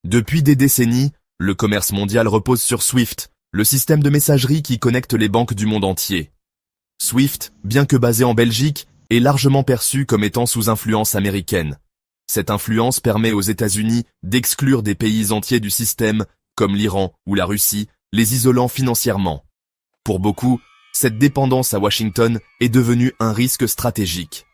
Depuis des décennies, le commerce mondial repose sur SWIFT, le système de messagerie qui connecte les banques du monde entier. SWIFT, bien que basé en Belgique, est largement perçu comme étant sous influence américaine. Cette influence permet aux États-Unis d'exclure des pays entiers du système, comme l'Iran ou la Russie, les isolant financièrement. Pour beaucoup, cette dépendance à Washington est devenue un risque stratégique.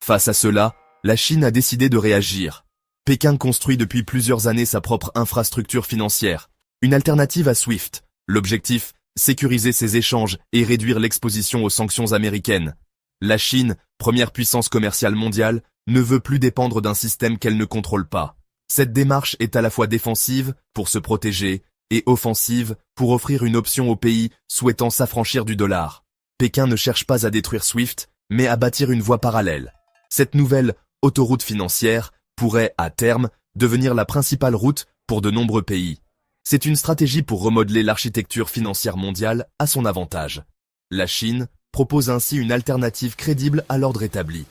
Face à cela, la Chine a décidé de réagir. Pékin construit depuis plusieurs années sa propre infrastructure financière, une alternative à SWIFT. L'objectif, sécuriser ses échanges et réduire l'exposition aux sanctions américaines. La Chine, première puissance commerciale mondiale, ne veut plus dépendre d'un système qu'elle ne contrôle pas. Cette démarche est à la fois défensive, pour se protéger, et offensive, pour offrir une option aux pays souhaitant s'affranchir du dollar. Pékin ne cherche pas à détruire SWIFT, mais à bâtir une voie parallèle. Cette nouvelle autoroute financière pourrait, à terme, devenir la principale route pour de nombreux pays. C'est une stratégie pour remodeler l'architecture financière mondiale à son avantage. La Chine propose ainsi une alternative crédible à l'ordre établi.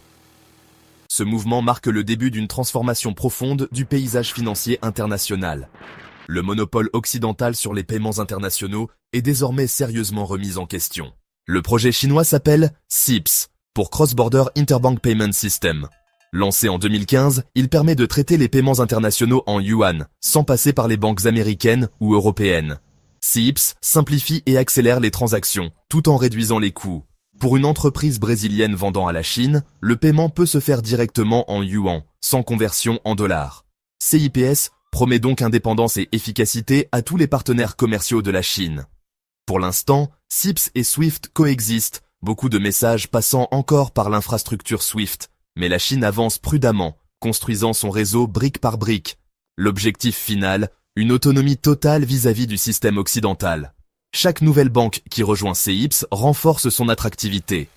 Ce mouvement marque le début d'une transformation profonde du paysage financier international. Le monopole occidental sur les paiements internationaux est désormais sérieusement remis en question. Le projet chinois s'appelle CIPS, pour Cross-Border Interbank Payment System. Lancé en 2015, il permet de traiter les paiements internationaux en yuan, sans passer par les banques américaines ou européennes. CIPS simplifie et accélère les transactions, tout en réduisant les coûts. Pour une entreprise brésilienne vendant à la Chine, le paiement peut se faire directement en yuan, sans conversion en dollars. CIPS promet donc indépendance et efficacité à tous les partenaires commerciaux de la Chine. Pour l'instant, CIPS et SWIFT coexistent, beaucoup de messages passant encore par l'infrastructure SWIFT, mais la Chine avance prudemment, construisant son réseau brique par brique. L'objectif final, une autonomie totale vis-à-vis du système occidental. Chaque nouvelle banque qui rejoint CIPS renforce son attractivité.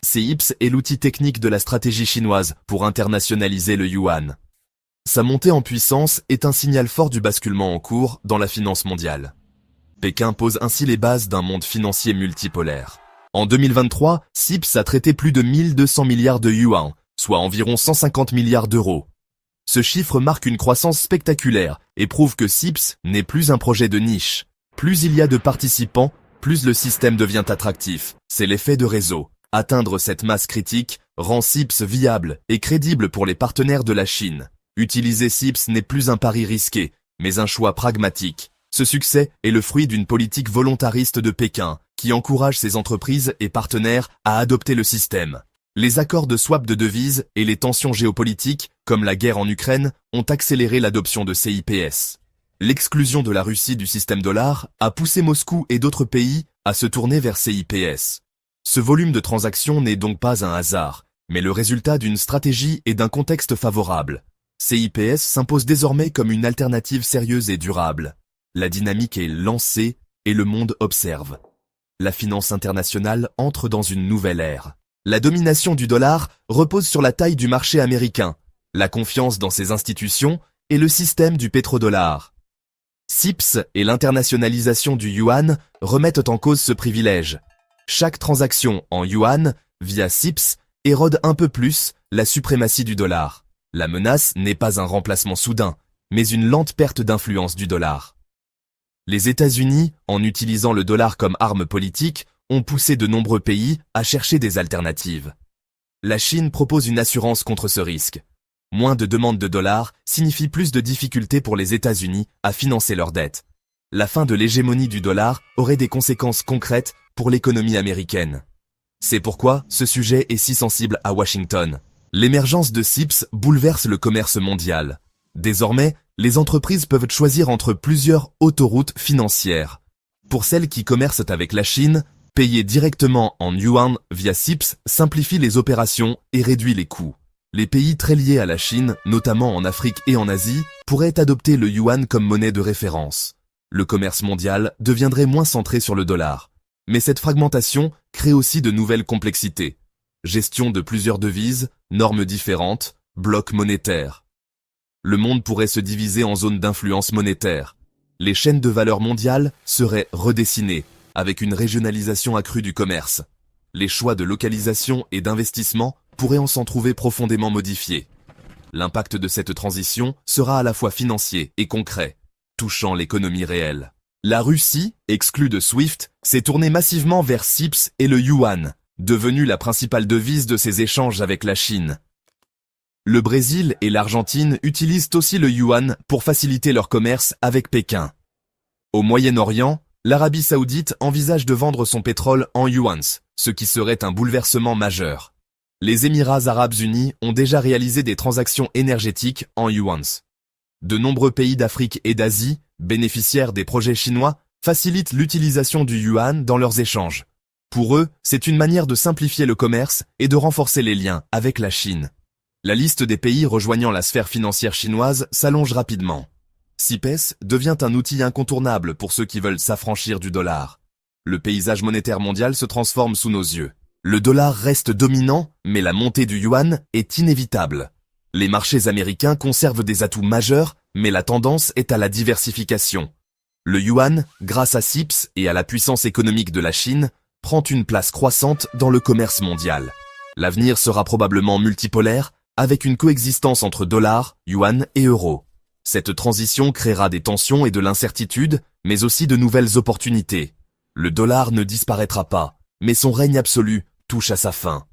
CIPS est l'outil technique de la stratégie chinoise pour internationaliser le yuan. Sa montée en puissance est un signal fort du basculement en cours dans la finance mondiale. Pékin pose ainsi les bases d'un monde financier multipolaire. En 2023, CIPS a traité plus de 1200 milliards de yuan, soit environ 150 milliards d'euros. Ce chiffre marque une croissance spectaculaire et prouve que CIPS n'est plus un projet de niche. Plus il y a de participants, plus le système devient attractif. C'est l'effet de réseau. Atteindre cette masse critique rend CIPS viable et crédible pour les partenaires de la Chine. Utiliser CIPS n'est plus un pari risqué, mais un choix pragmatique. Ce succès est le fruit d'une politique volontariste de Pékin, qui encourage ses entreprises et partenaires à adopter le système. Les accords de swap de devises et les tensions géopolitiques, comme la guerre en Ukraine, ont accéléré l'adoption de CIPS. L'exclusion de la Russie du système dollar a poussé Moscou et d'autres pays à se tourner vers CIPS. Ce volume de transactions n'est donc pas un hasard, mais le résultat d'une stratégie et d'un contexte favorable. CIPS s'impose désormais comme une alternative sérieuse et durable. La dynamique est lancée et le monde observe. La finance internationale entre dans une nouvelle ère. La domination du dollar repose sur la taille du marché américain, la confiance dans ses institutions et le système du pétrodollar. CIPS et l'internationalisation du yuan remettent en cause ce privilège. Chaque transaction en yuan, via CIPS, érode un peu plus la suprématie du dollar. La menace n'est pas un remplacement soudain, mais une lente perte d'influence du dollar. Les États-Unis, en utilisant le dollar comme arme politique, ont poussé de nombreux pays à chercher des alternatives. La Chine propose une assurance contre ce risque. Moins de demandes de dollars signifie plus de difficultés pour les États-Unis à financer leurs dettes. La fin de l'hégémonie du dollar aurait des conséquences concrètes pour l'économie américaine. C'est pourquoi ce sujet est si sensible à Washington. L'émergence de CIPS bouleverse le commerce mondial. Désormais, les entreprises peuvent choisir entre plusieurs autoroutes financières. Pour celles qui commercent avec la Chine, payer directement en yuan via CIPS simplifie les opérations et réduit les coûts. Les pays très liés à la Chine, notamment en Afrique et en Asie, pourraient adopter le yuan comme monnaie de référence. Le commerce mondial deviendrait moins centré sur le dollar. Mais cette fragmentation crée aussi de nouvelles complexités. Gestion de plusieurs devises, normes différentes, blocs monétaires. Le monde pourrait se diviser en zones d'influence monétaire. Les chaînes de valeur mondiales seraient redessinées, avec une régionalisation accrue du commerce. Les choix de localisation et d'investissement pourraient en s'en trouver profondément modifiés. L'impact de cette transition sera à la fois financier et concret, touchant l'économie réelle. La Russie, exclue de SWIFT, s'est tournée massivement vers CIPS et le yuan, devenue la principale devise de ses échanges avec la Chine. Le Brésil et l'Argentine utilisent aussi le yuan pour faciliter leur commerce avec Pékin. Au Moyen-Orient, l'Arabie Saoudite envisage de vendre son pétrole en yuans, ce qui serait un bouleversement majeur. Les Émirats arabes unis ont déjà réalisé des transactions énergétiques en yuans. De nombreux pays d'Afrique et d'Asie, bénéficiaires des projets chinois, facilitent l'utilisation du yuan dans leurs échanges. Pour eux, c'est une manière de simplifier le commerce et de renforcer les liens avec la Chine. La liste des pays rejoignant la sphère financière chinoise s'allonge rapidement. CIPES devient un outil incontournable pour ceux qui veulent s'affranchir du dollar. Le paysage monétaire mondial se transforme sous nos yeux. Le dollar reste dominant, mais la montée du yuan est inévitable. Les marchés américains conservent des atouts majeurs, mais la tendance est à la diversification. Le yuan, grâce à CIPS et à la puissance économique de la Chine, prend une place croissante dans le commerce mondial. L'avenir sera probablement multipolaire, avec une coexistence entre dollars, yuan et euros. Cette transition créera des tensions et de l'incertitude, mais aussi de nouvelles opportunités. Le dollar ne disparaîtra pas, mais son règne absolu touche à sa fin.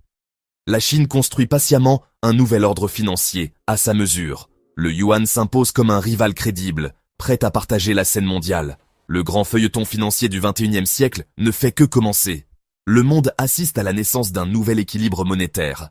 La Chine construit patiemment un nouvel ordre financier, à sa mesure. Le yuan s'impose comme un rival crédible, prêt à partager la scène mondiale. Le grand feuilleton financier du XXIe siècle ne fait que commencer. Le monde assiste à la naissance d'un nouvel équilibre monétaire.